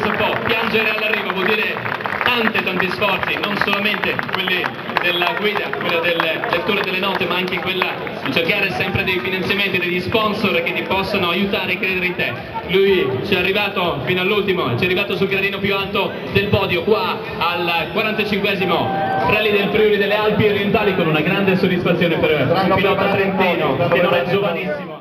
pensa un po', piangere all'arrivo vuol dire tanti sforzi, non solamente quelli della guida, quello del lettore delle note, ma anche quella di cercare sempre dei finanziamenti, degli sponsor che ti possano aiutare a credere in te. Lui ci è arrivato fino all'ultimo, ci è arrivato sul gradino più alto del podio, qua al 45esimo Rally del Friuli delle Alpi Orientali, con una grande soddisfazione per un pilota trentino che non è giovanissimo.